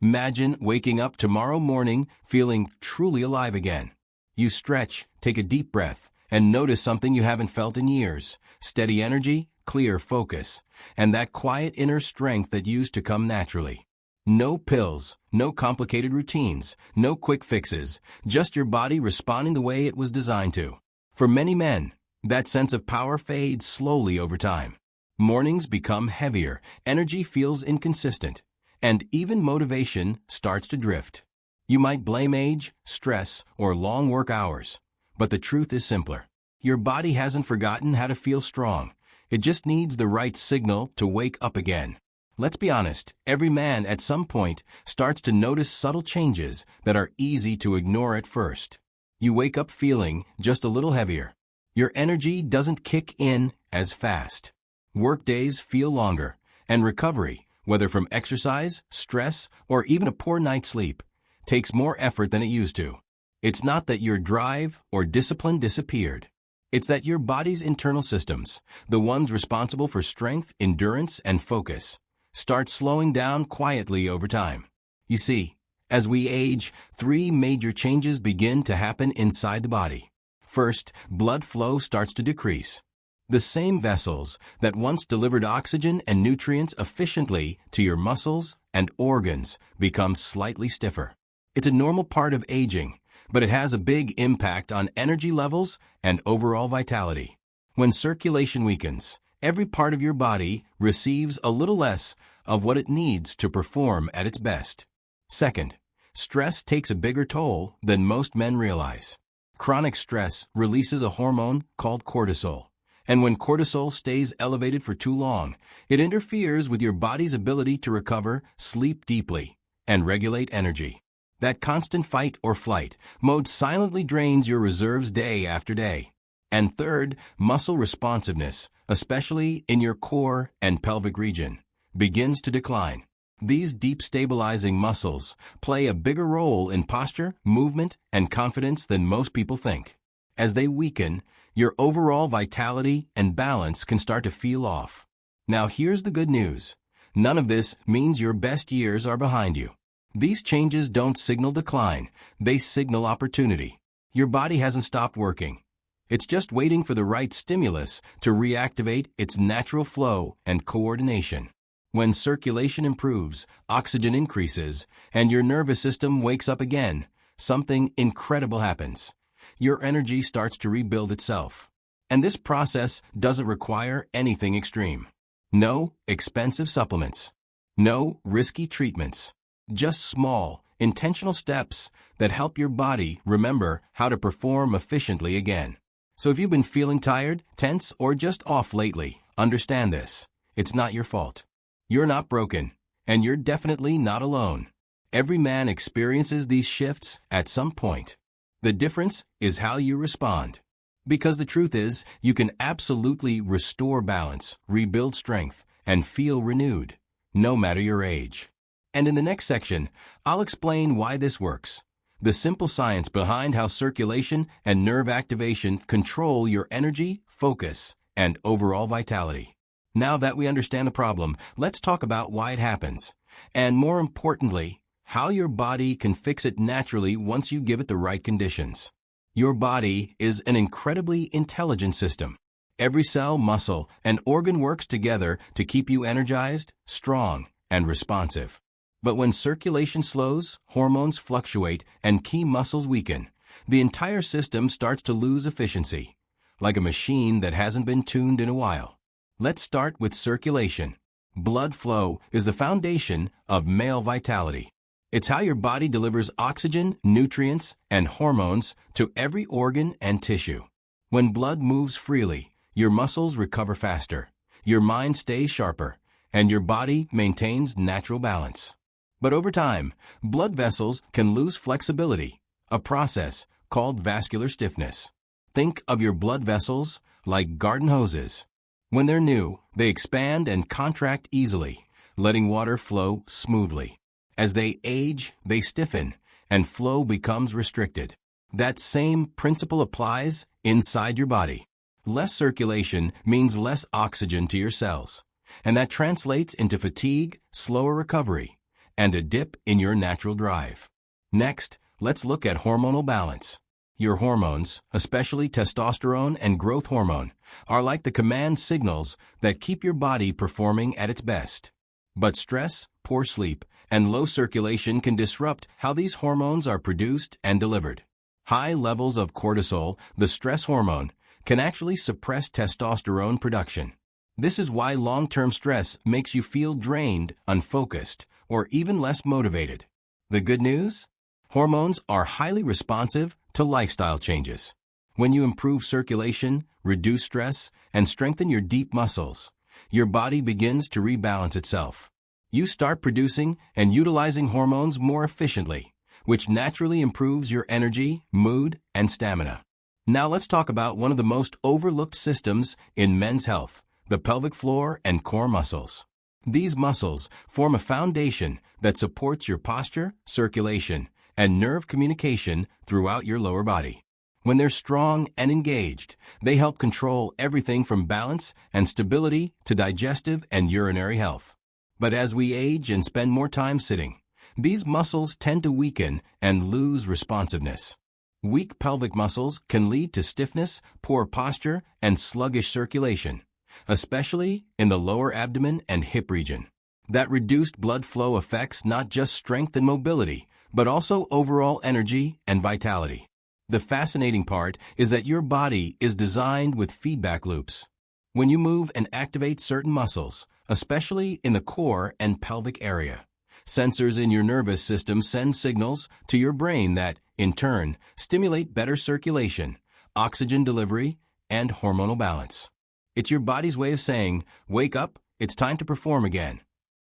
Imagine waking up tomorrow morning feeling truly alive again. You stretch, take a deep breath, and notice something you haven't felt in years: steady energy, clear focus, and that quiet inner strength that used to come naturally. No pills, no complicated routines, no quick fixes, just your body responding the way it was designed to. For many men, that sense of power fades slowly over time. Mornings become heavier, energy feels inconsistent, and even motivation starts to drift. You might blame age, stress, or long work hours, but the truth is simpler. Your body hasn't forgotten how to feel strong. It just needs the right signal to wake up again. Let's be honest, every man at some point starts to notice subtle changes that are easy to ignore at first. You wake up feeling just a little heavier. Your energy doesn't kick in as fast. Work days feel longer, and recovery, whether from exercise, stress, or even a poor night's sleep, takes more effort than it used to. It's not that your drive or discipline disappeared. It's that your body's internal systems, the ones responsible for strength, endurance, and focus, start slowing down quietly over time. You see, as we age, 3 major changes begin to happen inside the body. First, blood flow starts to decrease. The same vessels that once delivered oxygen and nutrients efficiently to your muscles and organs become slightly stiffer. It's a normal part of aging, but it has a big impact on energy levels and overall vitality. When circulation weakens, every part of your body receives a little less of what it needs to perform at its best. Second, stress takes a bigger toll than most men realize. Chronic stress releases a hormone called cortisol, and when cortisol stays elevated for too long, it interferes with your body's ability to recover, sleep deeply, and regulate energy. That constant fight or flight mode silently drains your reserves day after day. And third, muscle responsiveness, especially in your core and pelvic region, begins to decline. These deep stabilizing muscles play a bigger role in posture, movement, and confidence than most people think. As they weaken, your overall vitality and balance can start to feel off. Now here's the good news. None of this means your best years are behind you. These changes don't signal decline, they signal opportunity. Your body hasn't stopped working. It's just waiting for the right stimulus to reactivate its natural flow and coordination. When circulation improves, oxygen increases, and your nervous system wakes up again, something incredible happens. Your energy starts to rebuild itself. And this process doesn't require anything extreme. No expensive supplements. No risky treatments. Just small, intentional steps that help your body remember how to perform efficiently again. So if you've been feeling tired, tense, or just off lately, understand this. It's not your fault. You're not broken, and you're definitely not alone. Every man experiences these shifts at some point. The difference is how you respond. Because the truth is, you can absolutely restore balance, rebuild strength, and feel renewed, no matter your age. And in the next section, I'll explain why this works. The simple science behind how circulation and nerve activation control your energy, focus, and overall vitality. Now that we understand the problem, let's talk about why it happens. And more importantly, how your body can fix it naturally once you give it the right conditions. Your body is an incredibly intelligent system. Every cell, muscle, and organ works together to keep you energized, strong, and responsive. But when circulation slows, hormones fluctuate, and key muscles weaken, the entire system starts to lose efficiency, like a machine that hasn't been tuned in a while. Let's start with circulation. Blood flow is the foundation of male vitality. It's how your body delivers oxygen, nutrients, and hormones to every organ and tissue. When blood moves freely, your muscles recover faster, your mind stays sharper, and your body maintains natural balance. But over time, blood vessels can lose flexibility, a process called vascular stiffness. Think of your blood vessels like garden hoses. When they're new, they expand and contract easily, letting water flow smoothly. As they age, they stiffen, and flow becomes restricted. That same principle applies inside your body. Less circulation means less oxygen to your cells, and that translates into fatigue, slower recovery, and a dip in your natural drive. Next, let's look at hormonal balance. Your hormones, especially testosterone and growth hormone, are like the command signals that keep your body performing at its best. But stress, poor sleep, and low circulation can disrupt how these hormones are produced and delivered. High levels of cortisol, the stress hormone, can actually suppress testosterone production. This is why long-term stress makes you feel drained, unfocused, or even less motivated. The good news? Hormones are highly responsive to lifestyle changes. When you improve circulation, reduce stress, and strengthen your deep muscles, your body begins to rebalance itself. You start producing and utilizing hormones more efficiently, which naturally improves your energy, mood, and stamina. Now let's talk about one of the most overlooked systems in men's health, the pelvic floor and core muscles. These muscles form a foundation that supports your posture, circulation, and nerve communication throughout your lower body. When they're strong and engaged, they help control everything from balance and stability to digestive and urinary health. But as we age and spend more time sitting, these muscles tend to weaken and lose responsiveness. Weak pelvic muscles can lead to stiffness, poor posture, and sluggish circulation, especially in the lower abdomen and hip region. That reduced blood flow affects not just strength and mobility, but also overall energy and vitality. The fascinating part is that your body is designed with feedback loops. When you move and activate certain muscles, especially in the core and pelvic area, sensors in your nervous system send signals to your brain that, in turn, stimulate better circulation, oxygen delivery, and hormonal balance. It's your body's way of saying, wake up, it's time to perform again.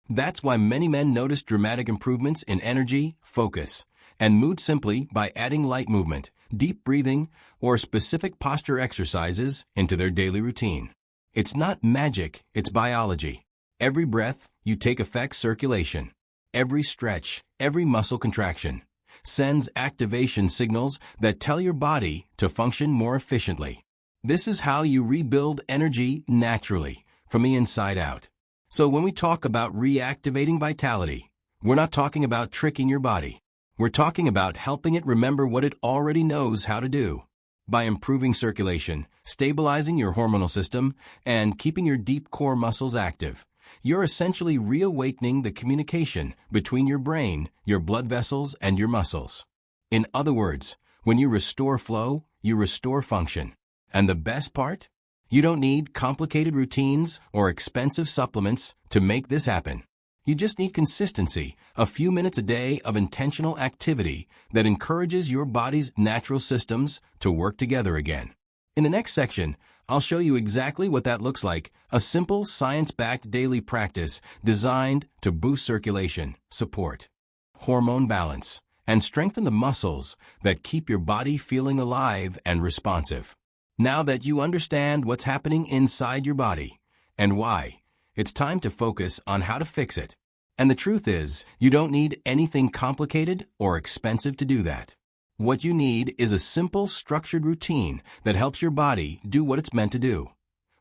That's why many men notice dramatic improvements in energy, focus, and mood simply by adding light movement, deep breathing, or specific posture exercises into their daily routine. It's not magic, it's biology. Every breath you take affects circulation. Every stretch, every muscle contraction, sends activation signals that tell your body to function more efficiently. This is how you rebuild energy naturally, from the inside out. So when we talk about reactivating vitality, we're not talking about tricking your body. We're talking about helping it remember what it already knows how to do. By improving circulation, stabilizing your hormonal system, and keeping your deep core muscles active, you're essentially reawakening the communication between your brain, your blood vessels, and your muscles. In other words, when you restore flow, you restore function. And the best part? You don't need complicated routines or expensive supplements to make this happen. You just need consistency, a few minutes a day of intentional activity that encourages your body's natural systems to work together again. In the next section, I'll show you exactly what that looks like, a simple science-backed daily practice designed to boost circulation, support hormone balance, and strengthen the muscles that keep your body feeling alive and responsive. Now that you understand what's happening inside your body and why, it's time to focus on how to fix it. And the truth is, you don't need anything complicated or expensive to do that. What you need is a simple, structured routine that helps your body do what it's meant to do.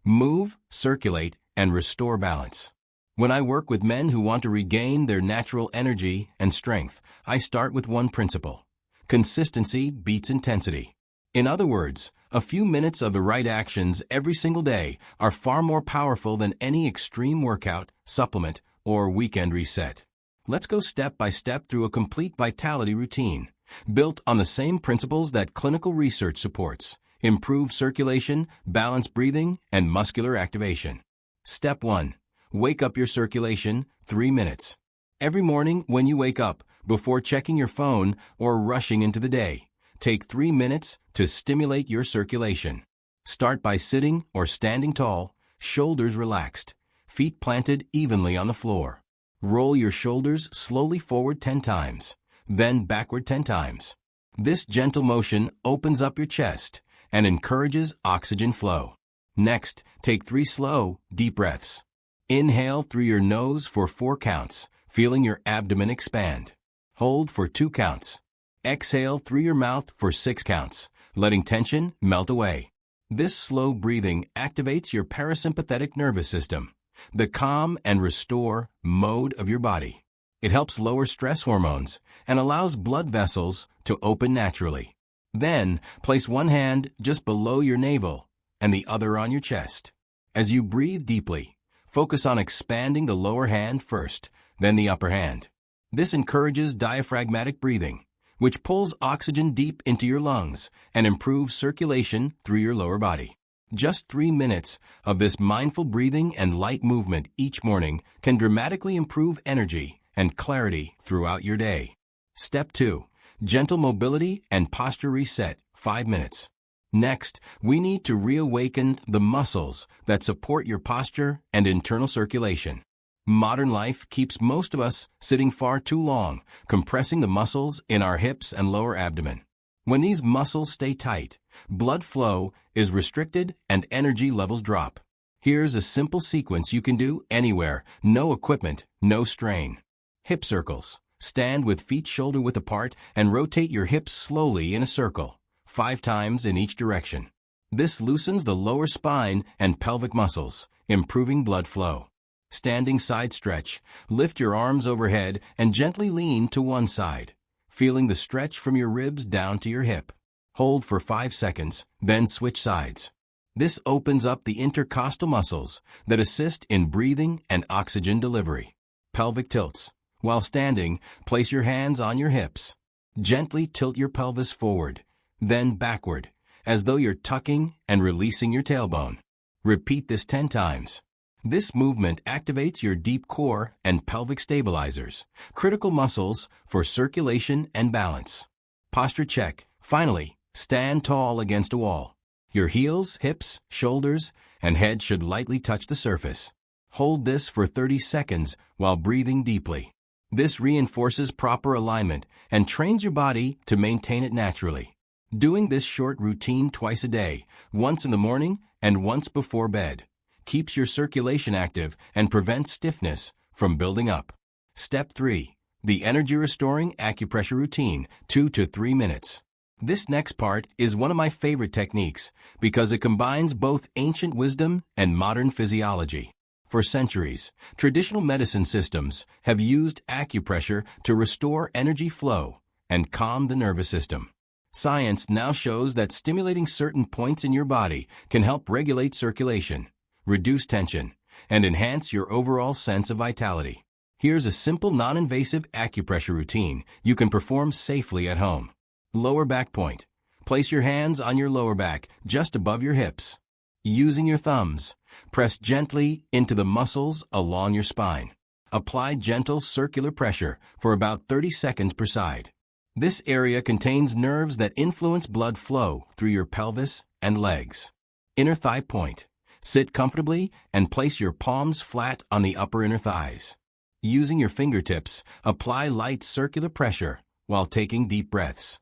Move, circulate, and restore balance. When I work with men who want to regain their natural energy and strength, I start with one principle. Consistency beats intensity. In other words, a few minutes of the right actions every single day are far more powerful than any extreme workout, supplement, or weekend reset. Let's go step by step through a complete vitality routine, built on the same principles that clinical research supports: improved circulation, balanced breathing, and muscular activation. Step 1. Wake up your circulation, 3 minutes. Every morning when you wake up, before checking your phone or rushing into the day, take 3 minutes to stimulate your circulation. Start by sitting or standing tall, shoulders relaxed, feet planted evenly on the floor. Roll your shoulders slowly forward 10 times, then backward 10 times. This gentle motion opens up your chest and encourages oxygen flow. Next, take 3 slow, deep breaths. Inhale through your nose for 4 counts, feeling your abdomen expand. Hold for 2 counts. Exhale through your mouth for 6 counts, letting tension melt away. This slow breathing activates your parasympathetic nervous system, the calm and restore mode of your body. It helps lower stress hormones and allows blood vessels to open naturally. Then, place one hand just below your navel and the other on your chest. As you breathe deeply, focus on expanding the lower hand first, then the upper hand. This encourages diaphragmatic breathing, which pulls oxygen deep into your lungs and improves circulation through your lower body. Just 3 minutes of this mindful breathing and light movement each morning can dramatically improve energy and clarity throughout your day. Step 2. Gentle mobility and posture reset, 5 minutes. Next, we need to reawaken the muscles that support your posture and internal circulation. Modern life keeps most of us sitting far too long, compressing the muscles in our hips and lower abdomen. When these muscles stay tight, blood flow is restricted and energy levels drop. Here's a simple sequence you can do anywhere, no equipment, no strain. Hip circles. Stand with feet shoulder-width apart and rotate your hips slowly in a circle, 5 times in each direction. This loosens the lower spine and pelvic muscles, improving blood flow. Standing side stretch. Lift your arms overhead and gently lean to one side, feeling the stretch from your ribs down to your hip. Hold for 5 seconds, then switch sides. This opens up the intercostal muscles that assist in breathing and oxygen delivery. Pelvic tilts. While standing, place your hands on your hips. Gently tilt your pelvis forward, then backward, as though you're tucking and releasing your tailbone. Repeat this 10 times. This movement activates your deep core and pelvic stabilizers, critical muscles for circulation and balance. Posture check. Finally, stand tall against a wall. Your heels, hips, shoulders, and head should lightly touch the surface. Hold this for 30 seconds while breathing deeply. This reinforces proper alignment and trains your body to maintain it naturally. Doing this short routine twice a day, once in the morning and once before bed, keeps your circulation active and prevents stiffness from building up. Step 3. The energy-restoring acupressure routine, 2 to 3 minutes. This next part is one of my favorite techniques because it combines both ancient wisdom and modern physiology. For centuries, traditional medicine systems have used acupressure to restore energy flow and calm the nervous system. Science now shows that stimulating certain points in your body can help regulate circulation, reduce tension, and enhance your overall sense of vitality. Here's a simple non-invasive acupressure routine you can perform safely at home. Lower back point. Place your hands on your lower back, just above your hips. Using your thumbs, press gently into the muscles along your spine. Apply gentle circular pressure for about 30 seconds per side. This area contains nerves that influence blood flow through your pelvis and legs. Inner thigh point. Sit comfortably and place your palms flat on the upper inner thighs. Using your fingertips, apply light circular pressure while taking deep breaths.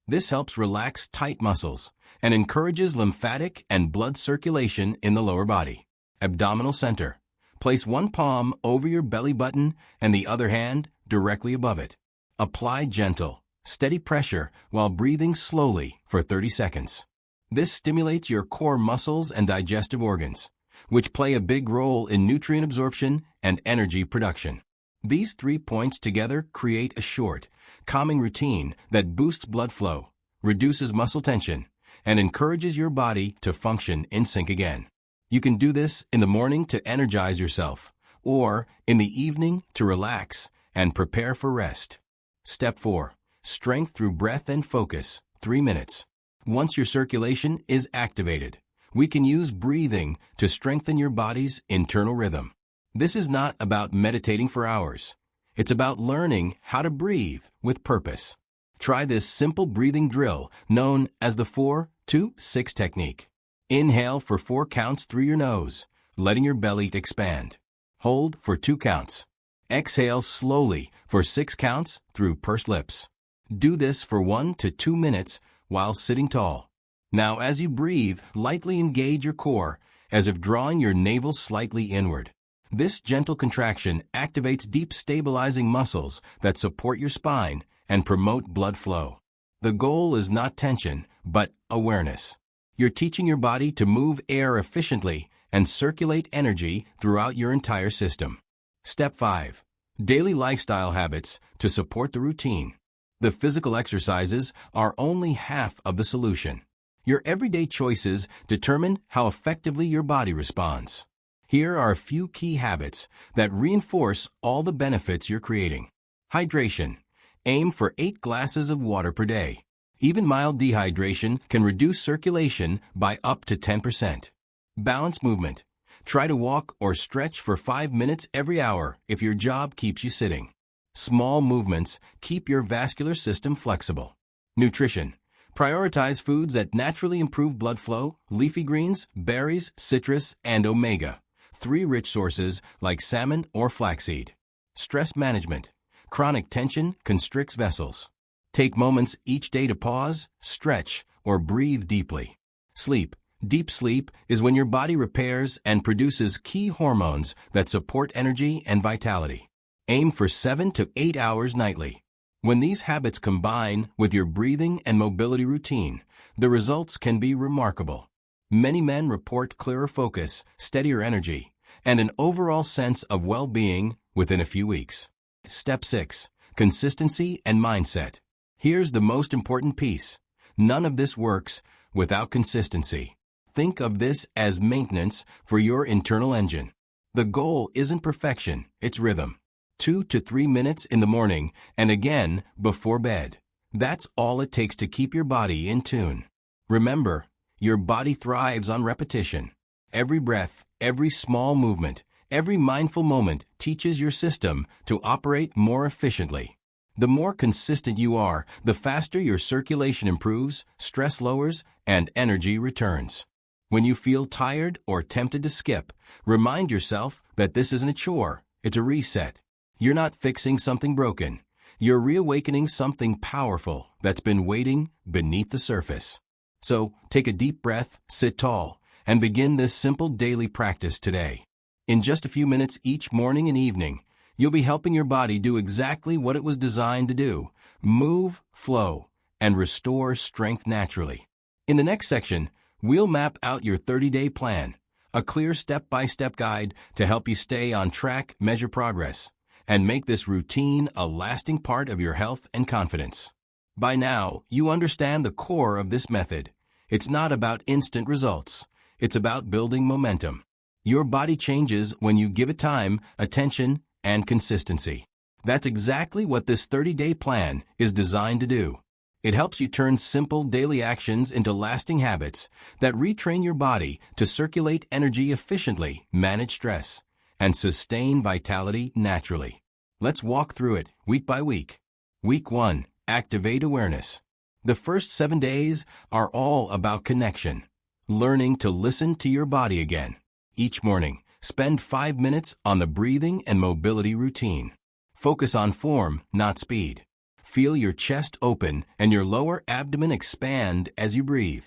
This helps relax tight muscles and encourages lymphatic and blood circulation in the lower body. Abdominal center. Place one palm over your belly button and the other hand directly above it. Apply gentle, steady pressure while breathing slowly for 30 seconds. This stimulates your core muscles and digestive organs, which play a big role in nutrient absorption and energy production. These 3 points together create a short, calming routine that boosts blood flow, reduces muscle tension, and encourages your body to function in sync again. You can do this in the morning to energize yourself, or in the evening to relax and prepare for rest. Step 4. Strength through breath and focus, 3 minutes. Once your circulation is activated, we can use breathing to strengthen your body's internal rhythm. This is not about meditating for hours. It's about learning how to breathe with purpose. Try this simple breathing drill known as the 4-2-6 technique. Inhale for 4 counts through your nose, letting your belly expand. Hold for 2 counts. Exhale slowly for 6 counts through pursed lips. Do this for 1 to 2 minutes while sitting tall. Now as you breathe, lightly engage your core as if drawing your navel slightly inward. This gentle contraction activates deep stabilizing muscles that support your spine and promote blood flow. The goal is not tension, but awareness. You're teaching your body to move air efficiently and circulate energy throughout your entire system. Step 5. Daily lifestyle habits to support the routine. The physical exercises are only half of the solution. Your everyday choices determine how effectively your body responds. Here are a few key habits that reinforce all the benefits you're creating. Hydration. Aim for 8 glasses of water per day. Even mild dehydration can reduce circulation by up to 10%. Balance movement. Try to walk or stretch for 5 minutes every hour if your job keeps you sitting. Small movements keep your vascular system flexible. Nutrition. Prioritize foods that naturally improve blood flow, leafy greens, berries, citrus, and omega-3 rich sources like salmon or flaxseed. Stress management. Chronic tension constricts vessels. Take moments each day to pause, stretch, or breathe deeply. Sleep. Deep sleep is when your body repairs and produces key hormones that support energy and vitality. Aim for 7 to 8 hours nightly. When these habits combine with your breathing and mobility routine, the results can be remarkable. Many men report clearer focus, steadier energy, and an overall sense of well-being within a few weeks. Step 6. Consistency and mindset. Here's the most important piece. None of this works without consistency. Think of this as maintenance for your internal engine. The goal isn't perfection, it's rhythm. 2 to 3 minutes in the morning and again before bed. That's all it takes to keep your body in tune. Remember, your body thrives on repetition. Every breath, every small movement, every mindful moment teaches your system to operate more efficiently. The more consistent you are, the faster your circulation improves, stress lowers, and energy returns. When you feel tired or tempted to skip, remind yourself that this isn't a chore, it's a reset. You're not fixing something broken. You're reawakening something powerful that's been waiting beneath the surface. So, take a deep breath, sit tall, and begin this simple daily practice today. In just a few minutes each morning and evening, you'll be helping your body do exactly what it was designed to do: move, flow, and restore strength naturally. In the next section, we'll map out your 30-day plan, a clear step-by-step guide to help you stay on track, measure progress, and make this routine a lasting part of your health and confidence. By now, you understand the core of this method. It's not about instant results. It's about building momentum. Your body changes when you give it time, attention, and consistency. That's exactly what this 30-day plan is designed to do. It helps you turn simple daily actions into lasting habits that retrain your body to circulate energy efficiently, manage stress, and sustain vitality naturally. Let's walk through it week by week. Week 1. Activate awareness. The first 7 days are all about connection, learning to listen to your body again. Each morning, spend 5 minutes on the breathing and mobility routine. Focus on form, not speed. Feel your chest open and your lower abdomen expand as you breathe.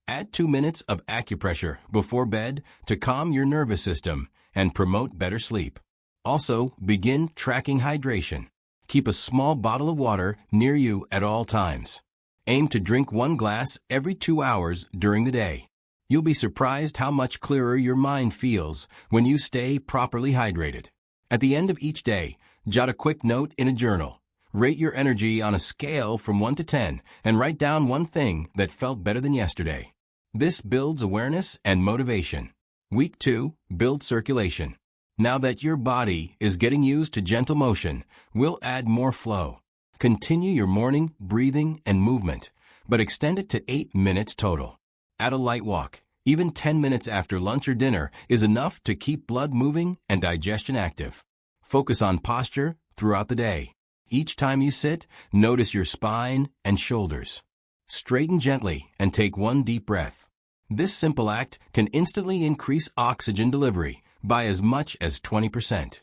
Add 2 minutes of acupressure before bed to calm your nervous system and promote better sleep. Also, begin tracking hydration. Keep a small bottle of water near you at all times. Aim to drink 1 glass every 2 hours during the day. You'll be surprised how much clearer your mind feels when you stay properly hydrated. At the end of each day, jot a quick note in a journal. Rate your energy on a scale from 1 to 10 and write down one thing that felt better than yesterday. This builds awareness and motivation. Week 2, build circulation. Now that your body is getting used to gentle motion, we'll add more flow. Continue your morning breathing and movement, but extend it to 8 minutes total. Add a light walk. Even 10 minutes after lunch or dinner is enough to keep blood moving and digestion active. Focus on posture throughout the day. Each time you sit, notice your spine and shoulders. Straighten gently and take 1 deep breath. This simple act can instantly increase oxygen delivery by as much as 20%.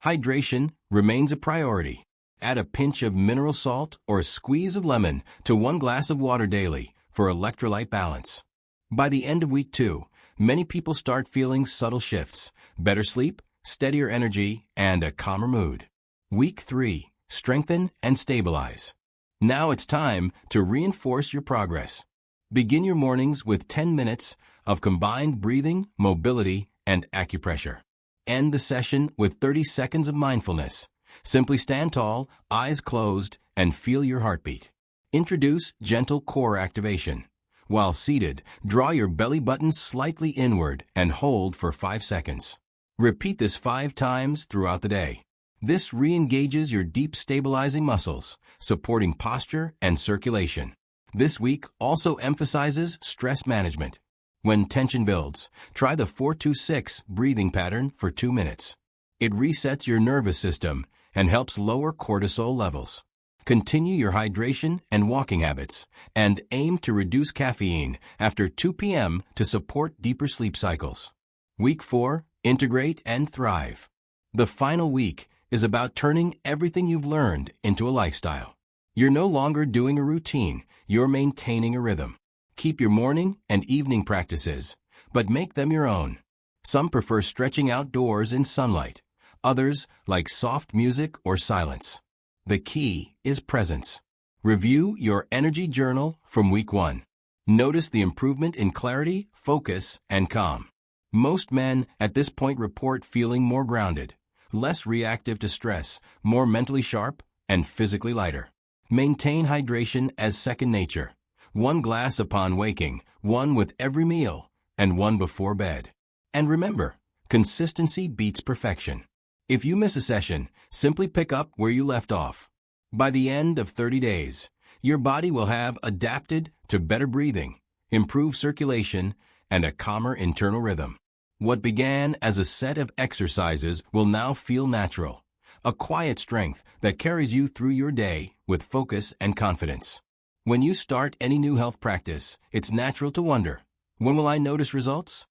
Hydration remains a priority. Add a pinch of mineral salt or a squeeze of lemon to 1 glass of water daily for electrolyte balance. By the end of week 2, many people start feeling subtle shifts: better sleep, steadier energy, and a calmer mood. Week 3. Strengthen and stabilize. Now it's time to reinforce your progress. Begin your mornings with 10 minutes of combined breathing, mobility, and acupressure. End the session with 30 seconds of mindfulness. Simply stand tall, eyes closed, and feel your heartbeat. Introduce gentle core activation. While seated, draw your belly button slightly inward and hold for 5 seconds. Repeat this 5 times throughout the day. This re-engages your deep stabilizing muscles, supporting posture and circulation. This week also emphasizes stress management. When tension builds, try the 4-2-6 breathing pattern for 2 minutes. It resets your nervous system and helps lower cortisol levels. Continue your hydration and walking habits, and aim to reduce caffeine after 2 p.m. to support deeper sleep cycles. Week 4, integrate and thrive. The final week is about turning everything you've learned into a lifestyle. You're no longer doing a routine, you're maintaining a rhythm. Keep your morning and evening practices, but make them your own. Some prefer stretching outdoors in sunlight. Others like soft music or silence. The key is presence. Review your energy journal from week 1. Notice the improvement in clarity, focus, and calm. Most men at this point report feeling more grounded, less reactive to stress, more mentally sharp, and physically lighter. Maintain hydration as second nature. 1 glass upon waking, 1 with every meal, and 1 before bed. And remember, consistency beats perfection. If you miss a session, simply pick up where you left off. By the end of 30 days, your body will have adapted to better breathing, improved circulation, and a calmer internal rhythm. What began as a set of exercises will now feel natural, a quiet strength that carries you through your day with focus and confidence. When you start any new health practice, it's natural to wonder, when will I notice results?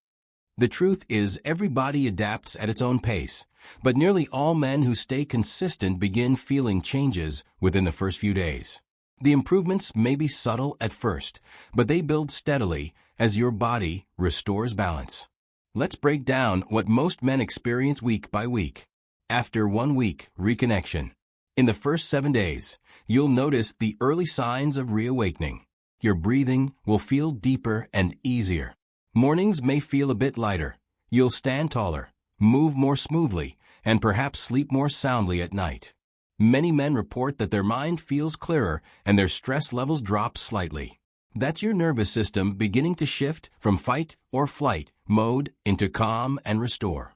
The truth is, every body adapts at its own pace, but nearly all men who stay consistent begin feeling changes within the first few days. The improvements may be subtle at first, but they build steadily as your body restores balance. Let's break down what most men experience week by week. After 1 week, reconnection. In the first 7 days, you'll notice the early signs of reawakening. Your breathing will feel deeper and easier. Mornings may feel a bit lighter. You'll stand taller, move more smoothly, and perhaps sleep more soundly at night. Many men report that their mind feels clearer and their stress levels drop slightly. That's your nervous system beginning to shift from fight or flight mode into calm and restore.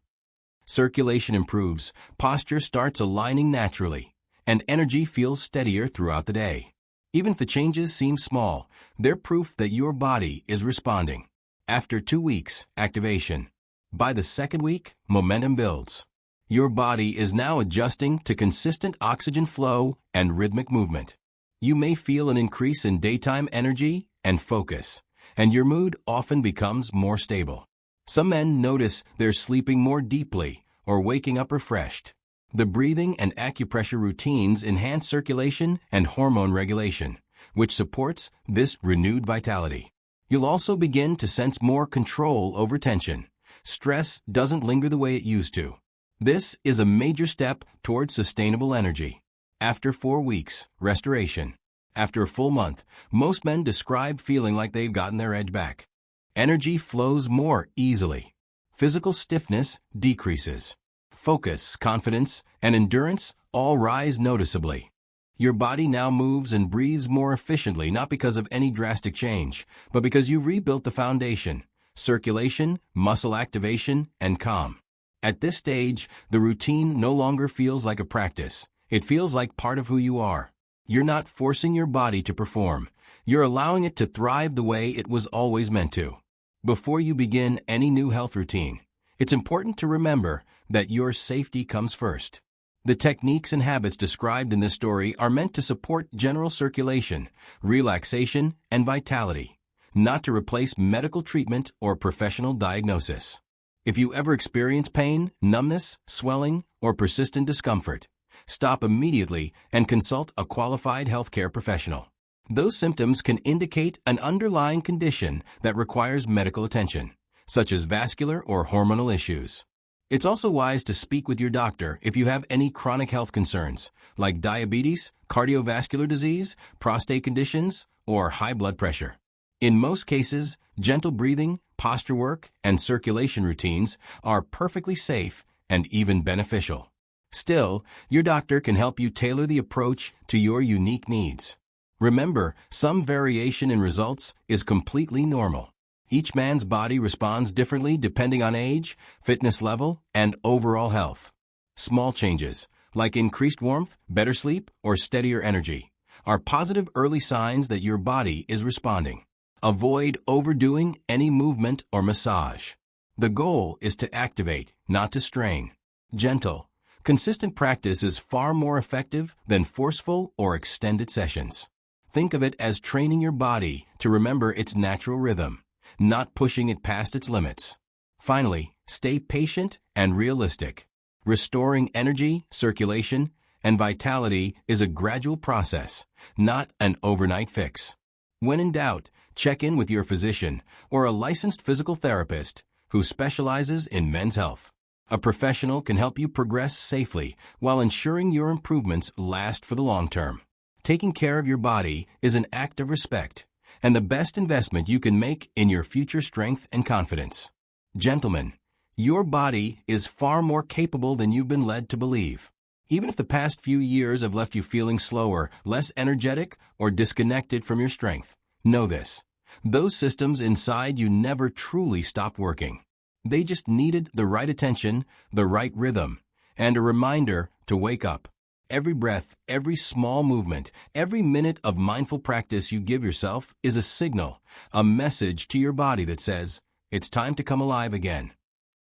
Circulation improves, posture starts aligning naturally, and energy feels steadier throughout the day. Even if the changes seem small, they're proof that your body is responding. After 2 weeks, activation. By the second week, momentum builds. Your body is now adjusting to consistent oxygen flow and rhythmic movement. You may feel an increase in daytime energy and focus, and your mood often becomes more stable. Some men notice they're sleeping more deeply or waking up refreshed. The breathing and acupressure routines enhance circulation and hormone regulation, which supports this renewed vitality. You'll also begin to sense more control over tension. Stress doesn't linger the way it used to. This is a major step towards sustainable energy. After 4 weeks, restoration. After a full month, most men describe feeling like they've gotten their edge back. Energy flows more easily. Physical stiffness decreases. Focus, confidence, and endurance all rise noticeably. Your body now moves and breathes more efficiently, not because of any drastic change, but because you rebuilt the foundation: circulation, muscle activation, and calm. At this stage, the routine no longer feels like a practice. It feels like part of who you are. You're not forcing your body to perform. You're allowing it to thrive the way it was always meant to. Before you begin any new health routine, it's important to remember that your safety comes first. The techniques and habits described in this story are meant to support general circulation, relaxation, and vitality, not to replace medical treatment or professional diagnosis. If you ever experience pain, numbness, swelling, or persistent discomfort, stop immediately and consult a qualified healthcare professional. Those symptoms can indicate an underlying condition that requires medical attention, such as vascular or hormonal issues. It's also wise to speak with your doctor if you have any chronic health concerns, like diabetes, cardiovascular disease, prostate conditions, or high blood pressure. In most cases, gentle breathing, posture work, and circulation routines are perfectly safe and even beneficial. Still, your doctor can help you tailor the approach to your unique needs. Remember, some variation in results is completely normal. Each man's body responds differently depending on age, fitness level, and overall health. Small changes, like increased warmth, better sleep, or steadier energy, are positive early signs that your body is responding. Avoid overdoing any movement or massage. The goal is to activate, not to strain. Gentle, consistent practice is far more effective than forceful or extended sessions. Think of it as training your body to remember its natural rhythm, not pushing it past its limits. Finally, stay patient and realistic. Restoring energy, circulation, and vitality is a gradual process, not an overnight fix. When in doubt, check in with your physician or a licensed physical therapist who specializes in men's health. A professional can help you progress safely while ensuring your improvements last for the long term. Taking care of your body is an act of respect and the best investment you can make in your future strength and confidence. Gentlemen, your body is far more capable than you've been led to believe. Even if the past few years have left you feeling slower, less energetic, or disconnected from your strength, know this: those systems inside you never truly stopped working. They just needed the right attention, the right rhythm, and a reminder to wake up. Every breath, every small movement, every minute of mindful practice you give yourself is a signal, a message to your body that says, it's time to come alive again.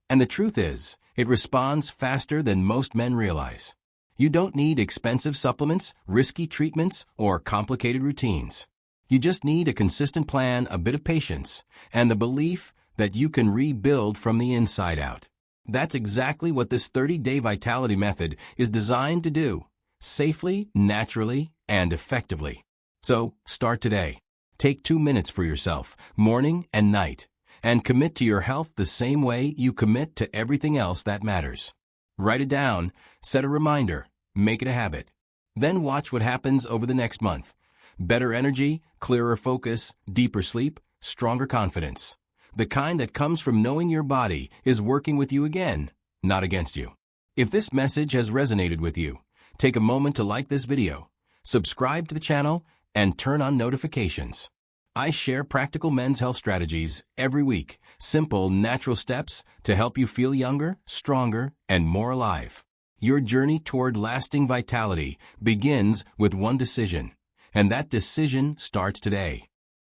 And the truth is, it responds faster than most men realize. You don't need expensive supplements, risky treatments, or complicated routines. You just need a consistent plan, a bit of patience, and the belief that you can rebuild from the inside out. That's exactly what this 30-day vitality method is designed to do, safely, naturally, and effectively. So, start today. Take 2 minutes for yourself, morning and night, and commit to your health the same way you commit to everything else that matters. Write it down, set a reminder, make it a habit. Then watch what happens over the next month. Better energy, clearer focus, deeper sleep, stronger confidence. The kind that comes from knowing your body is working with you again, not against you. If this message has resonated with you, take a moment to like this video, subscribe to the channel, and turn on notifications. I share practical men's health strategies every week, simple, natural steps to help you feel younger, stronger, and more alive. Your journey toward lasting vitality begins with one decision, and that decision starts today.